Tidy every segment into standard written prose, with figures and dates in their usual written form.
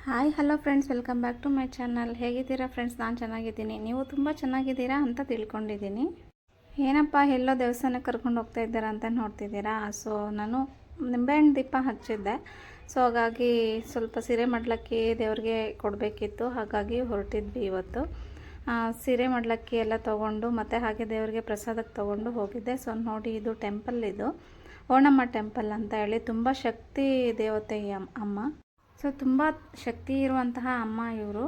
Hi hello friends, welcome back to my channel. ಹೇಗಿದ್ದೀರಾ friends? ನಾನು ಚೆನ್ನಾಗಿದ್ದೀನಿ, ನೀವು ತುಂಬ ಚೆನ್ನಾಗಿದ್ದೀರಾ ಅಂತ ತಿಳ್ಕೊಂಡಿದ್ದೀನಿ. ಏನಪ್ಪ ಎಲ್ಲೋ ದೇವಸ್ಥಾನಕ್ಕೆ ಕರ್ಕೊಂಡು ಹೋಗ್ತಾ ಇದ್ದೀರಾ ಅಂತ ನೋಡ್ತಿದ್ದೀರಾ. ಸೊ ನಾನು ನಿಂಬೆಹಣ್ಣು ದೀಪ ಹಚ್ಚಿದ್ದೆ. ಸೊ ಹಾಗಾಗಿ ಸ್ವಲ್ಪ ಸೀರೆ ಮಡ್ಲಕ್ಕಿ ದೇವ್ರಿಗೆ ಕೊಡಬೇಕಿತ್ತು, ಹಾಗಾಗಿ ಹೊರಟಿದ್ವಿ ಇವತ್ತು. ಸೀರೆ ಮಡ್ಲಕ್ಕಿ ಎಲ್ಲ ತೊಗೊಂಡು ಮತ್ತು ಹಾಗೆ ದೇವರಿಗೆ ಪ್ರಸಾದಕ್ಕೆ ತೊಗೊಂಡು ಹೋಗಿದ್ದೆ. ಸೊ ನೋಡಿ, ಇದು ಟೆಂಪಲ್, ಇದು ಓಣಮ್ಮ ಟೆಂಪಲ್ ಅಂತ ಹೇಳಿ, ತುಂಬ ಶಕ್ತಿ ದೇವತೆ ಈ ಅಮ್ಮ. ಸೊ ತುಂಬ ಶಕ್ತಿ ಇರುವಂತಹ ಅಮ್ಮ ಇವರು.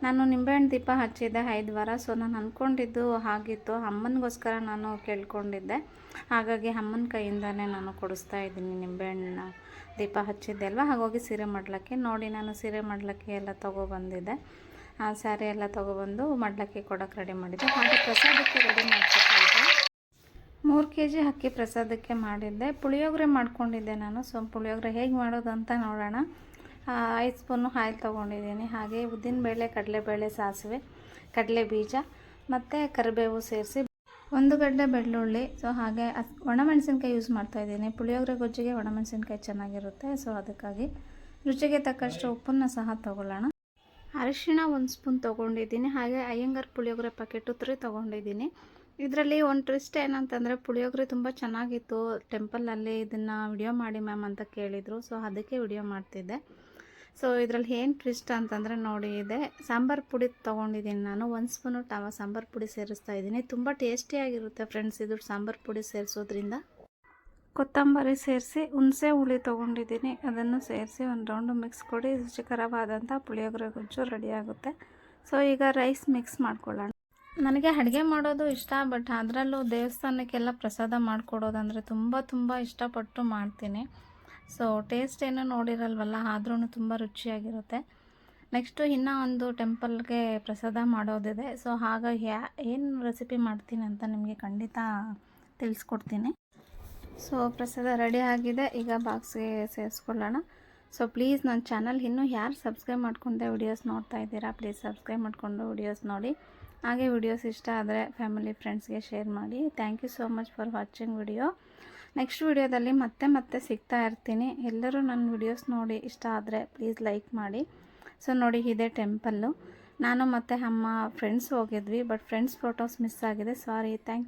ನಾನು ನಿಂಬೆಹಣ್ಣು ದೀಪ ಹಚ್ಚಿದ್ದೆ 5 ವಾರ. ಸೊ ನಾನು ಅಂದ್ಕೊಂಡಿದ್ದು ಆಗಿತ್ತು, ಅಮ್ಮನಿಗೋಸ್ಕರ ನಾನು ಕೇಳ್ಕೊಂಡಿದ್ದೆ. ಹಾಗಾಗಿ ಅಮ್ಮನ ಕೈಯಿಂದನೇ ನಾನು ಕೊಡಿಸ್ತಾ ಇದ್ದೀನಿ ನಿಂಬೆಹಣ್ಣು ದೀಪ ಹಚ್ಚಿದ್ದೆ ಅಲ್ವ. ಹಾಗಾಗಿ ಸೀರೆ ಮಡ್ಲಕ್ಕೆ ನೋಡಿ, ನಾನು ಸೀರೆ ಮಡ್ಲಕ್ಕೆ ಎಲ್ಲ ತೊಗೊಬಂದಿದ್ದೆ. ಸ್ಯಾರಿ ಎಲ್ಲ ತೊಗೊಬಂದು ಮಡ್ಲಕ್ಕೆ ಕೊಡೋಕ್ಕೆ ರೆಡಿ ಮಾಡಿದ್ದೆ. ಹಾಗೆ ಪ್ರಸಾದಕ್ಕೆ ರೆಡಿ ಮಾಡ್ತಿದ್ದೆ. 3 kg ಅಕ್ಕಿ ಪ್ರಸಾದಕ್ಕೆ ಮಾಡಿದ್ದೆ. ಪುಳಿಯೋಗರೆ ಮಾಡ್ಕೊಂಡಿದ್ದೆ ನಾನು. ಸೊ ಪುಳಿಯೋಗರೆ ಹೇಗೆ ಮಾಡೋದು ಅಂತ ನೋಡೋಣ. 5 ಸ್ಪೂನು ಆಯಿಲ್ ತೊಗೊಂಡಿದ್ದೀನಿ. ಹಾಗೆ ಉದ್ದಿನಬೇಳೆ, ಕಡಲೆಬೇಳೆ, ಸಾಸಿವೆ, ಕಡಲೆ ಬೀಜ ಮತ್ತು ಕರಿಬೇವು ಸೇರಿಸಿ 1 ಗಡ್ಡೆ ಬೆಳ್ಳುಳ್ಳಿ. ಸೊ ಹಾಗೆ ಒಣಮೆಣಸಿನ್ಕಾಯಿ ಯೂಸ್ ಮಾಡ್ತಾಯಿದ್ದೀನಿ. ಪುಳಿಯೋಗರೆ ಗೊಜ್ಜಿಗೆ ಒಣಮೆಣಸಿನ್ಕಾಯಿ ಚೆನ್ನಾಗಿರುತ್ತೆ. ಸೊ ಅದಕ್ಕಾಗಿ ರುಚಿಗೆ ತಕ್ಕಷ್ಟು ಉಪ್ಪನ್ನು ಸಹ ತೊಗೊಳ್ಳೋಣ. ಅರಿಶಿಣ 1 ಸ್ಪೂನ್ ತೊಗೊಂಡಿದ್ದೀನಿ. ಹಾಗೆ ಅಯ್ಯಂಗಾರ್ ಪುಳಿಯೋಗರೆ ಪ್ಯಾಕೆಟು 3 ತೊಗೊಂಡಿದ್ದೀನಿ. ಇದರಲ್ಲಿ ಒಂದು ಟ್ವಿಸ್ಟ್ ಏನಂತಂದರೆ, ಪುಳಿಯೋಗರೆ ತುಂಬ ಚೆನ್ನಾಗಿತ್ತು. ಟೆಂಪಲಲ್ಲಿ ಇದನ್ನು ವಿಡಿಯೋ ಮಾಡಿ ಮ್ಯಾಮ್ ಅಂತ ಕೇಳಿದರು. ಸೊ ಅದಕ್ಕೆ ವಿಡಿಯೋ ಮಾಡ್ತಿದ್ದೆ. ಸೊ ಇದರಲ್ಲಿ ಏನು ಟ್ವಿಸ್ಟ್ ಅಂತಂದರೆ ನೋಡಿ, ಇದೆ ಸಾಂಬಾರು ಪುಡಿ ತೊಗೊಂಡಿದ್ದೀನಿ ನಾನು. 1 ಸ್ಪೂನು ಸಾಂಬಾರು ಪುಡಿ ಸೇರಿಸ್ತಾ ಇದ್ದೀನಿ. ತುಂಬ ಟೇಸ್ಟಿಯಾಗಿರುತ್ತೆ ಫ್ರೆಂಡ್ಸ್ ಇದು ಸಾಂಬಾರು ಪುಡಿ ಸೇರಿಸೋದ್ರಿಂದ. ಕೊತ್ತಂಬರಿ ಸೇರಿಸಿ, ಹುಣಸೆ ಹುಳಿ ತೊಗೊಂಡಿದ್ದೀನಿ, ಅದನ್ನು ಸೇರಿಸಿ ಒಂದು ರೌಂಡು ಮಿಕ್ಸ್ ಕೊಡಿ. ರುಚಿಕರವಾದಂಥ ಪುಳಿಯೋಗರೆ ಗೊಜ್ಜು ರೆಡಿಯಾಗುತ್ತೆ. ಸೊ ಈಗ ರೈಸ್ ಮಿಕ್ಸ್ ಮಾಡ್ಕೊಳ್ಳೋಣ. ನನಗೆ ಅಡುಗೆ ಮಾಡೋದು ಇಷ್ಟ, ಬಟ್ ಅದರಲ್ಲೂ ದೇವಸ್ಥಾನಕ್ಕೆಲ್ಲ ಪ್ರಸಾದ ಮಾಡಿಕೊಡೋದಂದರೆ ತುಂಬ ಇಷ್ಟಪಟ್ಟು ಮಾಡ್ತೀನಿ. ಸೊ ಟೇಸ್ಟ್ ಏನೂ ನೋಡಿರಲ್ವಲ್ಲ, ಆದ್ರೂ ತುಂಬ ರುಚಿಯಾಗಿರುತ್ತೆ. ನೆಕ್ಸ್ಟು ಇನ್ನೂ ಒಂದು ಟೆಂಪಲ್ಗೆ ಪ್ರಸಾದ ಮಾಡೋದಿದೆ. ಸೊ ಹಾಗಾಗಿ ಏನು ರೆಸಿಪಿ ಮಾಡ್ತೀನಿ ಅಂತ ನಿಮಗೆ ಖಂಡಿತ ತಿಳಿಸ್ಕೊಡ್ತೀನಿ. ಸೊ ಪ್ರಸಾದ ರೆಡಿ ಆಗಿದೆ, ಈಗ ಬಾಕ್ಸ್ಗೆ ಸೇರಿಸ್ಕೊಳ್ಳೋಣ. ಸೊ ಪ್ಲೀಸ್ ನನ್ನ ಚಾನಲ್ ಇನ್ನೂ ಯಾರು ಸಬ್ಸ್ಕ್ರೈಬ್ ಮಾಡ್ಕೊಂಡೆ ವಿಡಿಯೋಸ್ ನೋಡ್ತಾ ಇದ್ದೀರಾ, ಪ್ಲೀಸ್ ಸಬ್ಸ್ಕ್ರೈಬ್ ಮಾಡಿಕೊಂಡು ವಿಡಿಯೋಸ್ ನೋಡಿ. ಹಾಗೆ ವಿಡಿಯೋಸ್ ಇಷ್ಟ ಆದರೆ ಫ್ಯಾಮಿಲಿ ಫ್ರೆಂಡ್ಸ್ಗೆ ಶೇರ್ ಮಾಡಿ. Thank you so much for watching video. Next ವಿಡಿಯೋದಲ್ಲಿ ಮತ್ತೆ ಸಿಗ್ತಾ ಇರ್ತೀನಿ. ಎಲ್ಲರೂ ನನ್ನ ವಿಡಿಯೋಸ್ ನೋಡಿ ಇಷ್ಟ ಆದರೆ ಪ್ಲೀಸ್ ಲೈಕ್ ಮಾಡಿ. ಸೊ ನೋಡಿ, ಇದೇ ಟೆಂಪಲ್ಲು. ನಾನು ಮತ್ತು ಅಮ್ಮ ಫ್ರೆಂಡ್ಸ್ ಹೋಗಿದ್ವಿ, ಬಟ್ ಫ್ರೆಂಡ್ಸ್ ಫೋಟೋಸ್ ಮಿಸ್ ಆಗಿದೆ, ಸಾರಿ. ಥ್ಯಾಂಕ್